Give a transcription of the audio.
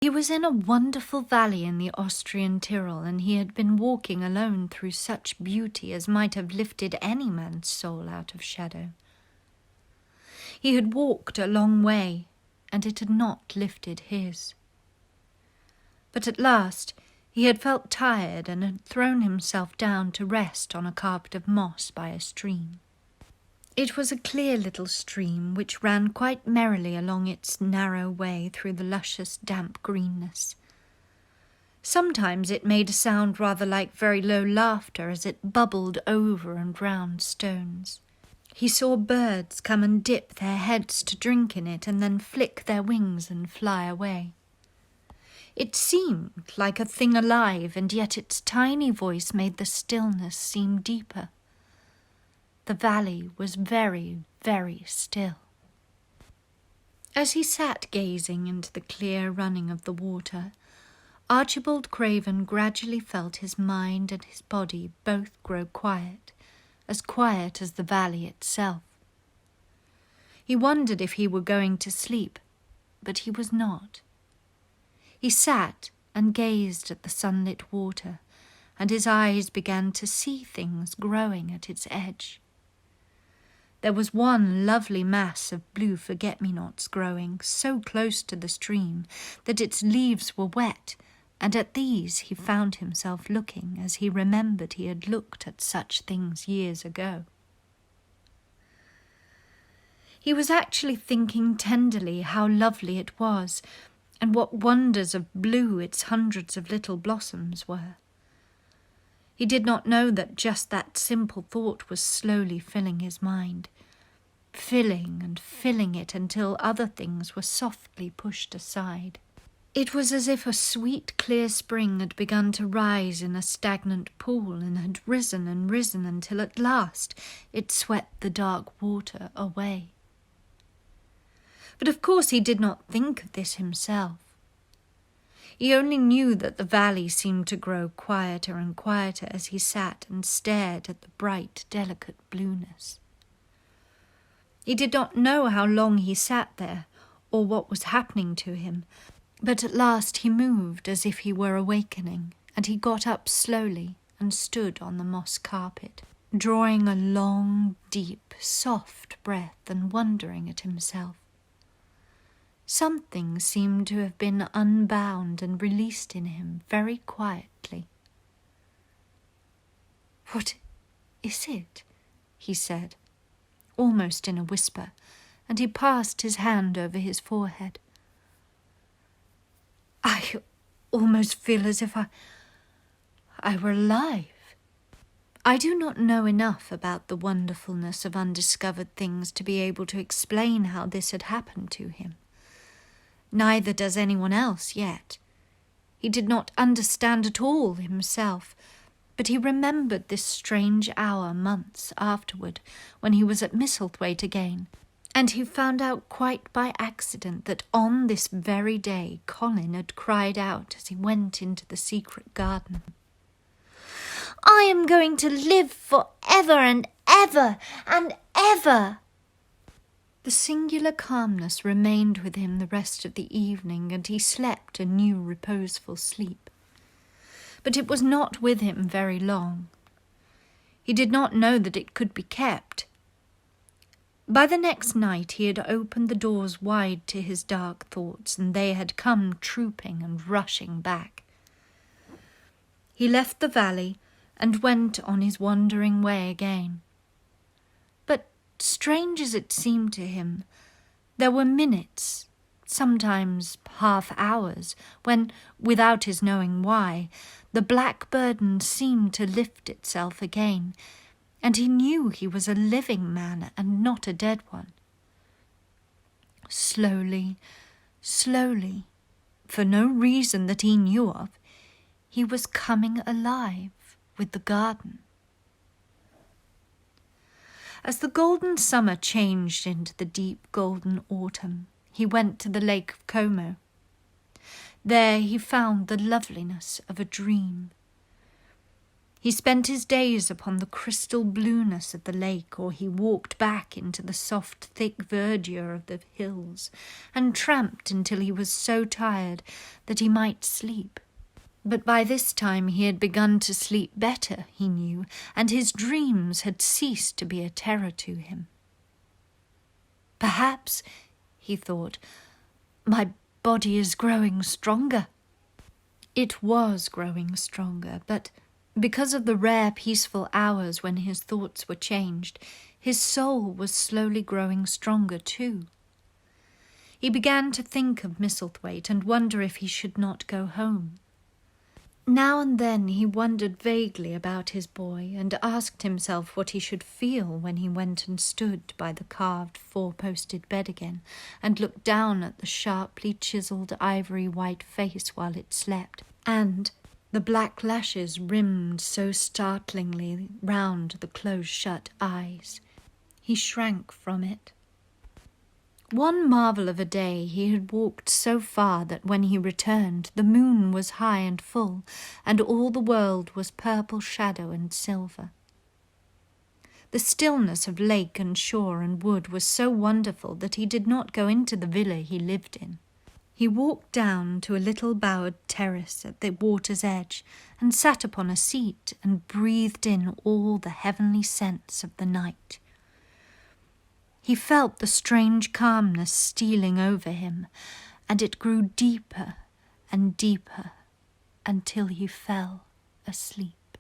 He was in a wonderful valley in the Austrian Tyrol, and he had been walking alone through such beauty as might have lifted any man's soul out of shadow. He had walked a long way, and it had not lifted his. But at last he had felt tired and had thrown himself down to rest on a carpet of moss by a stream. It was a clear little stream which ran quite merrily along its narrow way through the luscious damp greenness. Sometimes it made a sound rather like very low laughter as it bubbled over and round stones. He saw birds come and dip their heads to drink in it and then flick their wings and fly away. It seemed like a thing alive, and yet its tiny voice made the stillness seem deeper. The valley was very, very still. As he sat gazing into the clear running of the water, Archibald Craven gradually felt his mind and his body both grow quiet as the valley itself. He wondered if he were going to sleep, but he was not. He sat and gazed at the sunlit water, and his eyes began to see things growing at its edge. There was one lovely mass of blue forget-me-nots growing so close to the stream that its leaves were wet, and at these he found himself looking as he remembered he had looked at such things years ago. He was actually thinking tenderly how lovely it was, and what wonders of blue its hundreds of little blossoms were. He did not know that just that simple thought was slowly filling his mind, filling and filling it until other things were softly pushed aside. It was as if a sweet, clear spring had begun to rise in a stagnant pool and had risen and risen until at last it swept the dark water away. But of course he did not think of this himself. He only knew that the valley seemed to grow quieter and quieter as he sat and stared at the bright, delicate blueness. He did not know how long he sat there, or what was happening to him, but at last he moved as if he were awakening, and he got up slowly and stood on the moss carpet, drawing a long, deep, soft breath and wondering at himself. Something seemed to have been unbound and released in him very quietly. "What is it?" he said, almost in a whisper, and he passed his hand over his forehead. "I almost feel as if I were alive." I do not know enough about the wonderfulness of undiscovered things to be able to explain how this had happened to him. Neither does anyone else yet. He did not understand at all himself, but he remembered this strange hour months afterward when he was at Misselthwaite again, and he found out quite by accident that on this very day Colin had cried out as he went into the secret garden, "I am going to live for ever and ever and ever!" The singular calmness remained with him the rest of the evening, and he slept a new reposeful sleep. But it was not with him very long. He did not know that it could be kept. By the next night he had opened the doors wide to his dark thoughts, and they had come trooping and rushing back. He left the valley and went on his wandering way again. Strange as it seemed to him, there were minutes, sometimes half hours, when, without his knowing why, the black burden seemed to lift itself again, and he knew he was a living man and not a dead one. Slowly, slowly, for no reason that he knew of, he was coming alive with the garden. As the golden summer changed into the deep golden autumn, he went to the Lake of Como. There he found the loveliness of a dream. He spent his days upon the crystal blueness of the lake, or he walked back into the soft, thick verdure of the hills, and tramped until he was so tired that he might sleep. But by this time he had begun to sleep better, he knew, and his dreams had ceased to be a terror to him. Perhaps, he thought, my body is growing stronger. It was growing stronger, but because of the rare peaceful hours when his thoughts were changed, his soul was slowly growing stronger too. He began to think of Misselthwaite and wonder if he should not go home. Now and then he wondered vaguely about his boy and asked himself what he should feel when he went and stood by the carved four-posted bed again and looked down at the sharply chiselled ivory-white face while it slept, and the black lashes rimmed so startlingly round the close-shut eyes. He shrank from it. One marvel of a day, he had walked so far that when he returned, the moon was high and full, and all the world was purple shadow and silver. The stillness of lake and shore and wood was so wonderful that he did not go into the villa he lived in. He walked down to a little bowered terrace at the water's edge and sat upon a seat and breathed in all the heavenly scents of the night. He felt the strange calmness stealing over him, and it grew deeper and deeper until he fell asleep.